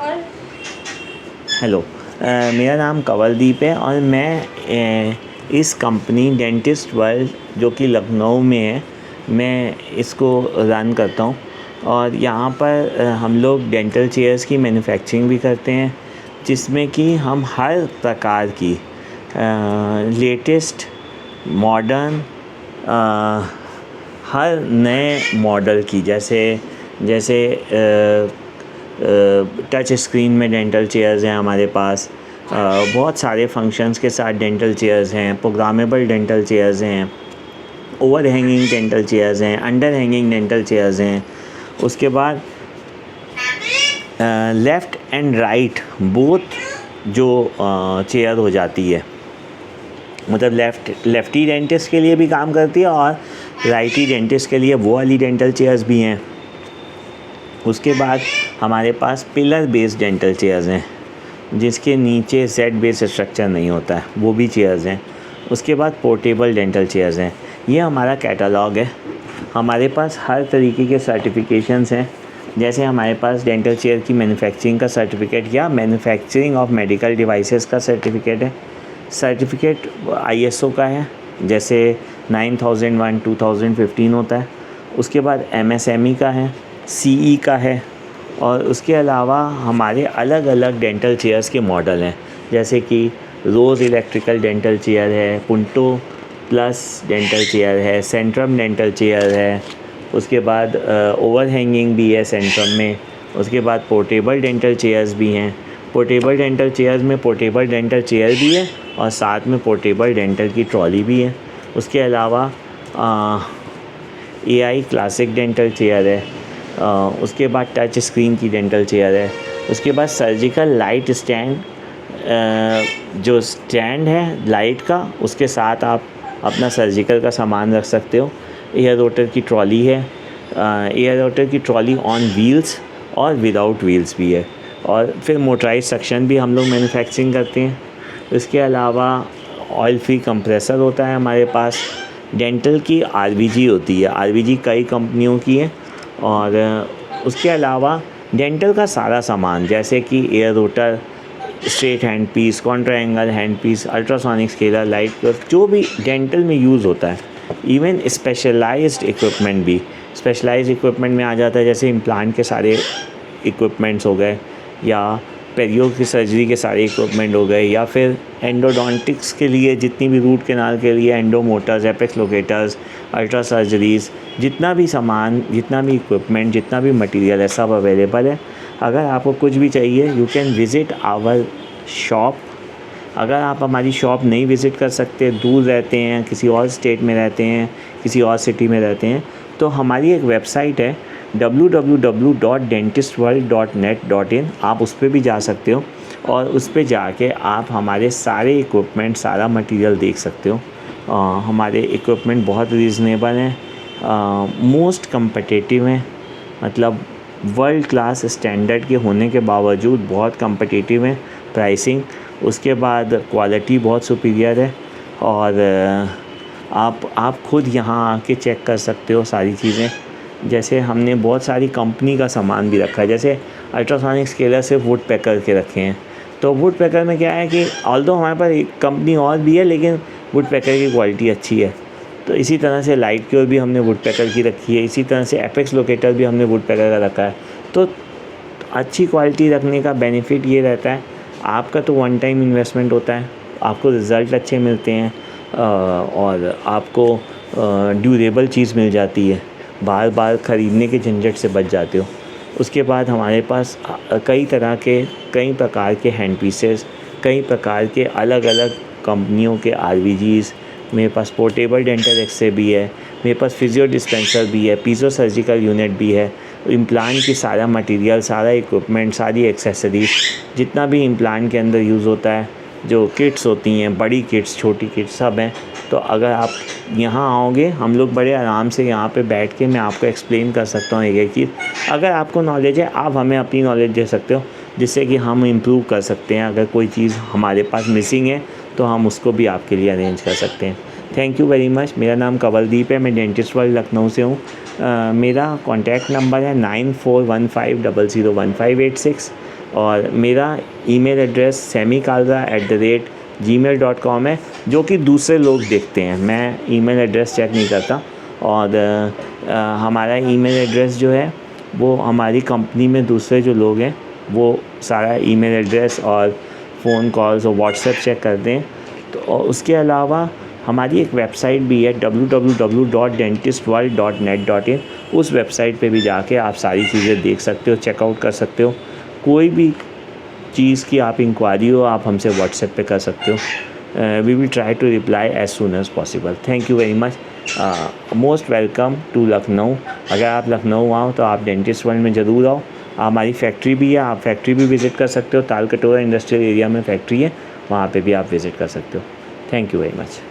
और हेलो, मेरा नाम कंवलदीप है और मैं इस कंपनी डेंटिस्ट वर्ल्ड जो कि लखनऊ में है, मैं इसको रन करता हूँ। और यहाँ पर हम लोग डेंटल चेयर्स की मैन्युफैक्चरिंग भी करते हैं, जिसमें कि हम हर प्रकार की लेटेस्ट मॉडर्न हर नए मॉडल की जैसे जैसे टच स्क्रीन में डेंटल चेयर्स हैं हमारे पास। बहुत सारे फंक्शंस के साथ डेंटल चेयर्स हैं, प्रोग्रामेबल डेंटल चेयर्स हैं, ओवर हैंगिंग डेंटल चेयर्स हैं, अंडर हैंगिंग डेंटल चेयर्स हैं। उसके बाद लेफ़्ट एंड राइट बोथ जो चेयर हो जाती है, मतलब लेफ़्टी डेंटिस्ट के लिए भी काम करती है और राइटी डेंटिस्ट के लिए वो वाली डेंटल चेयर्स भी हैं। उसके बाद हमारे पास पिलर बेस्ड डेंटल चेयर्स हैं, जिसके नीचे सेट बेस स्ट्रक्चर नहीं होता है, वो भी चेयर्स हैं। उसके बाद पोर्टेबल डेंटल चेयर्स हैं। ये हमारा कैटलॉग है। हमारे पास हर तरीके के सर्टिफिकेशंस हैं, जैसे हमारे पास डेंटल चेयर की मैन्युफैक्चरिंग का सर्टिफिकेट या मैन्युफैक्चरिंग ऑफ मेडिकल डिवाइसेस का सर्टिफिकेट है। सर्टिफिकेट ISO का है, जैसे 9001 2015 होता है। उसके बाद MSME का है, CE का है। और उसके अलावा हमारे अलग अलग डेंटल चेयर्स के मॉडल हैं, जैसे कि रोज़ इलेक्ट्रिकल डेंटल चेयर है, पुंटो प्लस डेंटल चेयर है, सेंट्रम डेंटल चेयर है। उसके बाद ओवर हैंगिंग भी है सेंट्रम में। उसके बाद पोर्टेबल डेंटल चेयर्स भी हैं। पोर्टेबल डेंटल चेयर्स में पोर्टेबल डेंटल चेयर भी है और साथ में पोर्टेबल डेंटल की ट्रॉली भी है। उसके अलावा AI क्लासिक डेंटल चेयर है। उसके बाद टच स्क्रीन की डेंटल चेयर है। उसके बाद सर्जिकल लाइट स्टैंड, जो स्टैंड है लाइट का, उसके साथ आप अपना सर्जिकल का सामान रख सकते हो। एयर रोटर की ट्रॉली है। एयर रोटर की ट्रॉली ऑन व्हील्स और विदाउट व्हील्स भी है। और फिर मोटराइज सेक्शन भी हम लोग मैन्युफैक्चरिंग करते हैं। इसके अलावा ऑयल फ्री कंप्रेसर होता है हमारे पास। डेंटल की RBG होती है, RBG कई कंपनियों की है। और उसके अलावा डेंटल का सारा सामान, जैसे कि air rotor, straight hand piece, contra angle hand piece, ultrasonic scaler, light curve, जो भी डेंटल में यूज़ होता है। इवन स्पेशलाइज्ड इक्विपमेंट भी स्पेशलाइज्ड इक्विपमेंट में आ जाता है, जैसे इम्प्लांट के सारे इक्विपमेंट्स हो गए, या पेरियो की सर्जरी के सारे इक्विपमेंट हो गए, या फिर एंडोडोंटिक्स के लिए जितनी भी रूट कैनाल के लिए endo Motors, apex locators, ultra surgeries, जितना भी सामान, जितना भी इक्विपमेंट, जितना भी मटेरियल है, सब अवेलेबल है। अगर आपको कुछ भी चाहिए, you can visit our shop. अगर आप हमारी शॉप नहीं विज़िट कर सकते, दूर रहते हैं, किसी और स्टेट में रहते हैं, किसी और सिटी में रहते हैं, तो हमारी एक वेबसाइट है www.dentistworld.net.in। आप उस पर भी जा सकते हो और उस पर जाके आप हमारे सारे इक्विपमेंट, सारा मटेरियल देख सकते हो। हमारे इक्विपमेंट बहुत रीज़नेबल हैं, मोस्ट कम्पिटिटिव हैं, मतलब वर्ल्ड क्लास स्टैंडर्ड के होने के बावजूद बहुत कम्पिटिटिव हैं प्राइसिंग। उसके बाद क्वालिटी बहुत सुपीरियर है। और आप खुद यहाँ आके चेक कर सकते हो सारी चीज़ें। जैसे हमने बहुत सारी कंपनी का सामान भी रखा है, जैसे अल्ट्रासोनिक स्केलर से वुड पैकर के रखे हैं। तो वुड पैकर में क्या है कि ऑल्दो हमारे पास एक कंपनी और भी है, लेकिन वुड पैकर की क्वालिटी अच्छी है। तो इसी तरह से लाइट क्योर भी हमने वुड पैकर की रखी है। इसी तरह से एपेक्स लोकेटर भी हमने वुड पैकर का रखा है। तो अच्छी क्वालिटी रखने का बेनिफिट ये रहता है, आपका तो वन टाइम इन्वेस्टमेंट होता है, आपको रिज़ल्ट अच्छे मिलते हैं और आपको ड्यूरेबल चीज़ मिल जाती है, बार बार ख़रीदने के झंझट से बच जाते हो। उसके बाद हमारे पास कई कई प्रकार के हैंड पीसेस, कई प्रकार के अलग अलग कंपनियों के RBGs, मेरे पास पोर्टेबल डेंटल एक्स-रे भी है, मेरे पास फिजियो डिस्पेंसर भी है, पीजो सर्जिकल यूनिट भी है, इम्प्लांट की सारा मटेरियल, सारा इक्विपमेंट, सारी एक्सेसरीज, जितना भी इम्प्लांट के अंदर यूज़ होता है, जो किट्स होती हैं, बड़ी किट्स, छोटी किट्स, सब हैं। तो अगर आप यहाँ आओगे, हम लोग बड़े आराम से यहाँ पे बैठ के मैं आपको एक्सप्लेन कर सकता हूँ एक एक चीज़। अगर आपको नॉलेज है, आप हमें अपनी नॉलेज दे सकते हो, जिससे कि हम इम्प्रूव कर सकते हैं। अगर कोई चीज़ हमारे पास मिसिंग है तो हम उसको भी आपके लिए अरेंज कर सकते हैं। Thank you very much. मेरा नाम कंवलदीप है, मैं डेंटिस्ट वर्ल्ड लखनऊ से हूँ। मेरा कॉन्टैक्ट नंबर है 9415001586। और मेरा ईमेल एड्रेस semikalra@gmail.com है, जो कि दूसरे लोग देखते हैं, मैं ईमेल एड्रेस चेक नहीं करता। और हमारा ईमेल एड्रेस जो है वो हमारी कंपनी में दूसरे जो लोग हैं वो सारा ईमेल एड्रेस और फ़ोन कॉल्स और व्हाट्सएप चेक करते हैं। तो और उसके अलावा हमारी एक वेबसाइट भी है www.dentistworld.net.in। उस वेबसाइट पे भी जाके आप सारी चीज़ें देख सकते हो, चेकआउट कर सकते हो। कोई भी चीज़ की आप इंक्वायरी हो आप हमसे व्हाट्सएप पे कर सकते हो। We will try to reply as soon as possible. Thank you very much. Most welcome to Lucknow. अगर आप लखनऊ आओ तो आप डेंटिस्ट वर्ल्ड में ज़रूर आओ। हमारी फैक्ट्री भी है, आप फैक्ट्री भी विज़िट कर सकते हो। तालकटोरा इंडस्ट्रियल एरिया में फैक्ट्री है, वहाँ पे भी आप विज़िट कर सकते हो। Thank you very much.